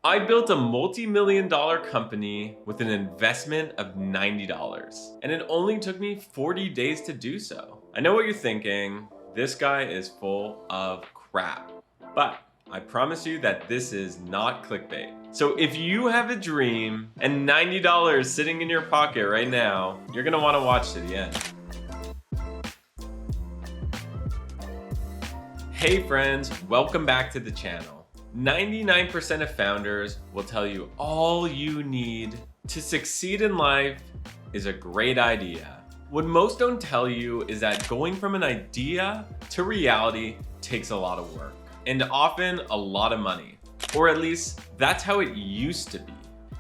I built a multi-million-dollar company with an investment of $90, and it only took me 40 days to do so. I know what you're thinking. This guy is full of crap. But I promise you that this is not clickbait. So if you have a dream and $90 sitting in your pocket right now, you're gonna wanna watch to the end. Hey friends, welcome back to the channel. 99% of founders will tell you all you need to succeed in life is a great idea. What most don't tell you is that going from an idea to reality takes a lot of work and often a lot of money, or at least that's how it used to be.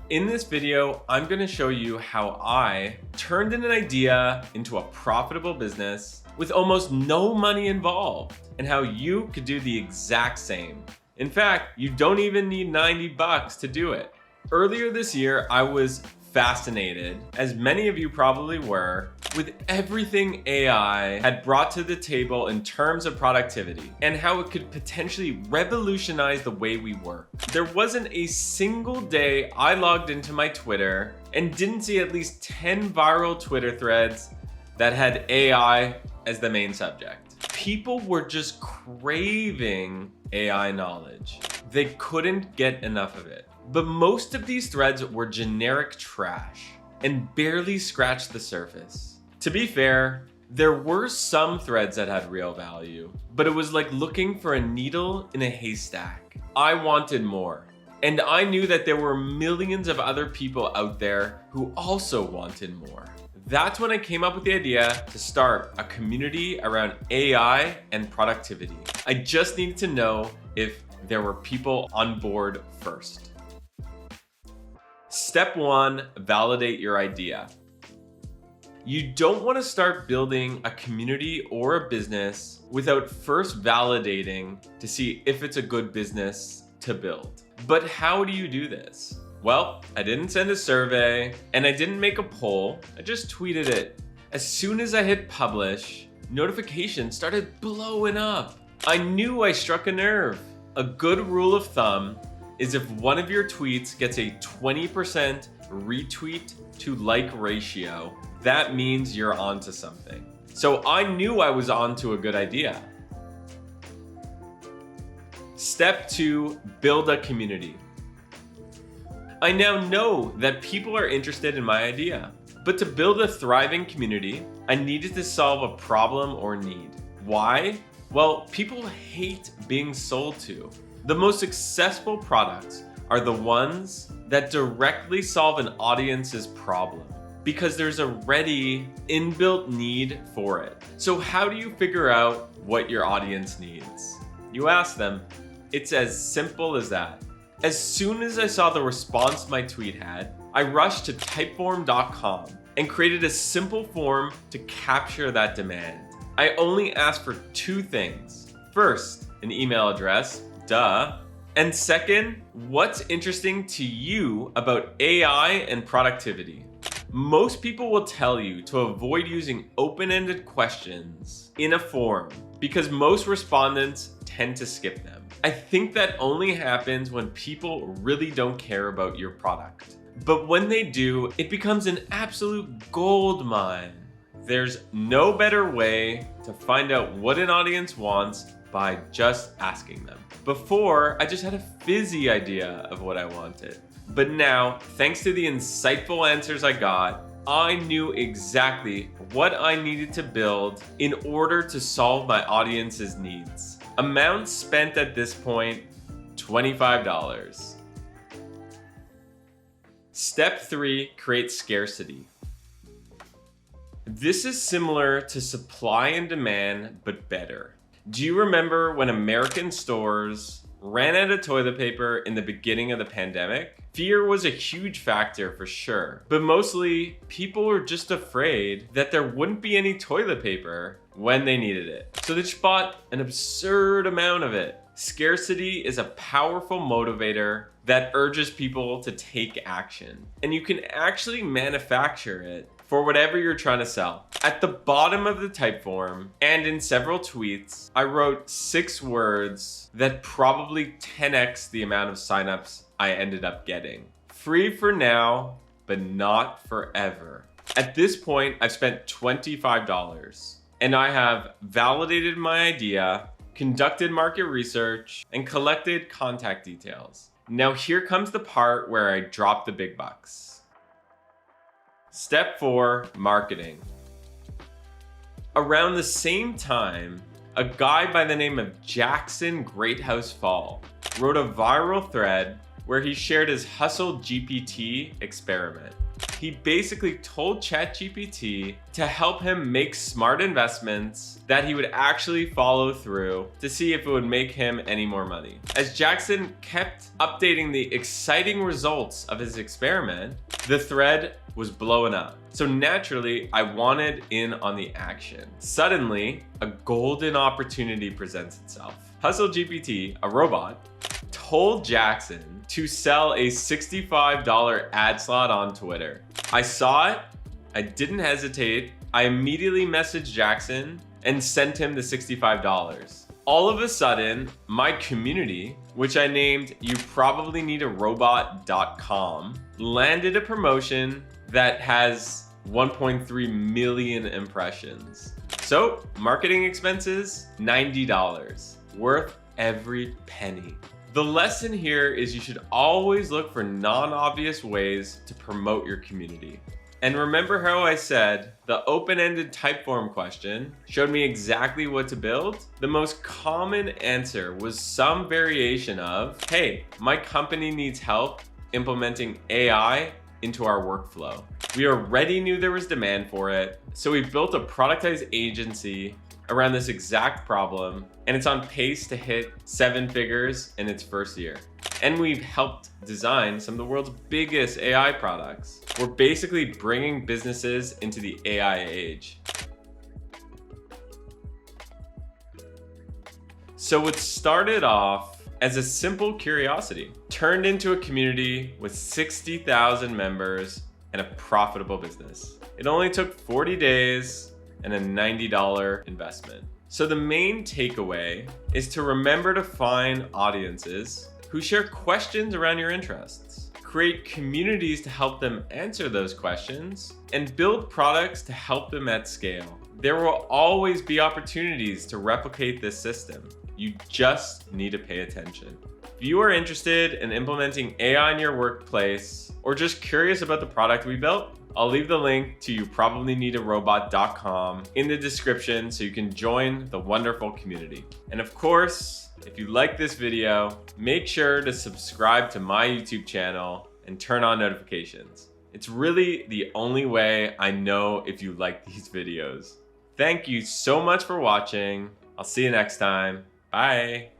In this video, I'm going to show you how I turned an idea into a profitable business with almost no money involved, and how you could do the exact same. In fact, you don't even need 90 bucks to do it. Earlier this year, I was fascinated, as many of you probably were, with everything AI had brought to the table in terms of productivity and how it could potentially revolutionize the way we work. There wasn't a single day I logged into my Twitter and didn't see at least 10 viral Twitter threads that had AI as the main subject. People were just craving AI knowledge. They couldn't get enough of it. But most of these threads were generic trash and barely scratched the surface. To be fair, there were some threads that had real value, but it was like looking for a needle in a haystack. I wanted more. And I knew that there were millions of other people out there who also wanted more. That's when I came up with the idea to start a community around AI and productivity. I just needed to know if there were people on board first. Step 1, validate your idea. You don't want to start building a community or a business without first validating to see if it's a good business to build. But how do you do this? Well, I didn't send a survey and I didn't make a poll. I just tweeted it. As soon as I hit publish, notifications started blowing up. I knew I struck a nerve. A good rule of thumb is if one of your tweets gets a 20% retweet to like ratio, that means you're onto something. So I knew I was onto a good idea. Step 2, build a community. I now know that people are interested in my idea, but to build a thriving community, I needed to solve a problem or need. Why? Well, people hate being sold to. The most successful products are the ones that directly solve an audience's problem because there's a ready inbuilt need for it. So how do you figure out what your audience needs? You ask them. It's as simple as that. As soon as I saw the response my tweet had, I rushed to typeform.com and created a simple form to capture that demand. I only asked for 2 things. First, an email address, duh. And second, what's interesting to you about AI and productivity? Most people will tell you to avoid using open-ended questions in a form because most respondents tend to skip them. I think that only happens when people really don't care about your product. But when they do, it becomes an absolute gold mine. There's no better way to find out what an audience wants by just asking them. Before, I just had a fizzy idea of what I wanted. But now, thanks to the insightful answers I got, I knew exactly what I needed to build in order to solve my audience's needs. Amount spent at this point, $25. Step 3, create scarcity. This is similar to supply and demand, but better. Do you remember when American stores ran out of toilet paper in the beginning of the pandemic? Fear was a huge factor for sure, but mostly people were just afraid that there wouldn't be any toilet paper when they needed it. So they just bought an absurd amount of it. Scarcity is a powerful motivator that urges people to take action, and you can actually manufacture it for whatever you're trying to sell. At the bottom of the type form and in several tweets, I wrote 6 words that probably 10x the amount of signups I ended up getting. Free for now, but not forever. At this point, I've spent $25 and I have validated my idea, conducted market research, and collected contact details. Now here comes the part where I drop the big bucks. Step 4, marketing. Around the same time, a guy by the name of Jackson Greathouse Fall wrote a viral thread where he shared his Hustle GPT experiment. He basically told ChatGPT to help him make smart investments that he would actually follow through to see if it would make him any more money. As Jackson kept updating the exciting results of his experiment, the thread was blowing up. So naturally, I wanted in on the action. Suddenly, a golden opportunity presents itself. Hustle GPT, a robot, told Jackson to sell a $65 ad slot on Twitter. I saw it, I didn't hesitate. I immediately messaged Jackson and sent him the $65. All of a sudden, my community, which I named youprobablyneedarobot.com, landed a promotion that has 1.3 million impressions. So, marketing expenses, $90, worth every penny. The lesson here is you should always look for non-obvious ways to promote your community. And remember how I said the open-ended typeform question showed me exactly what to build? The most common answer was some variation of, hey, my company needs help implementing AI into our workflow. We already knew there was demand for it, so we built a productized agency around this exact problem, and it's on pace to hit 7 figures in its first year. And we've helped design some of the world's biggest AI products. We're basically bringing businesses into the AI age. So what started off as a simple curiosity turned into a community with 60,000 members and a profitable business. It only took 40 days and a $90 investment. So the main takeaway is to remember to find audiences who share questions around your interests. Create communities to help them answer those questions and build products to help them at scale. There will always be opportunities to replicate this system. You just need to pay attention. If you are interested in implementing AI in your workplace or just curious about the product we built, I'll leave the link to youprobablyneedarobot.com in the description so you can join the wonderful community. And of course, if you like this video, make sure to subscribe to my YouTube channel and turn on notifications. It's really the only way I know if you like these videos. Thank you so much for watching. I'll see you next time. Bye.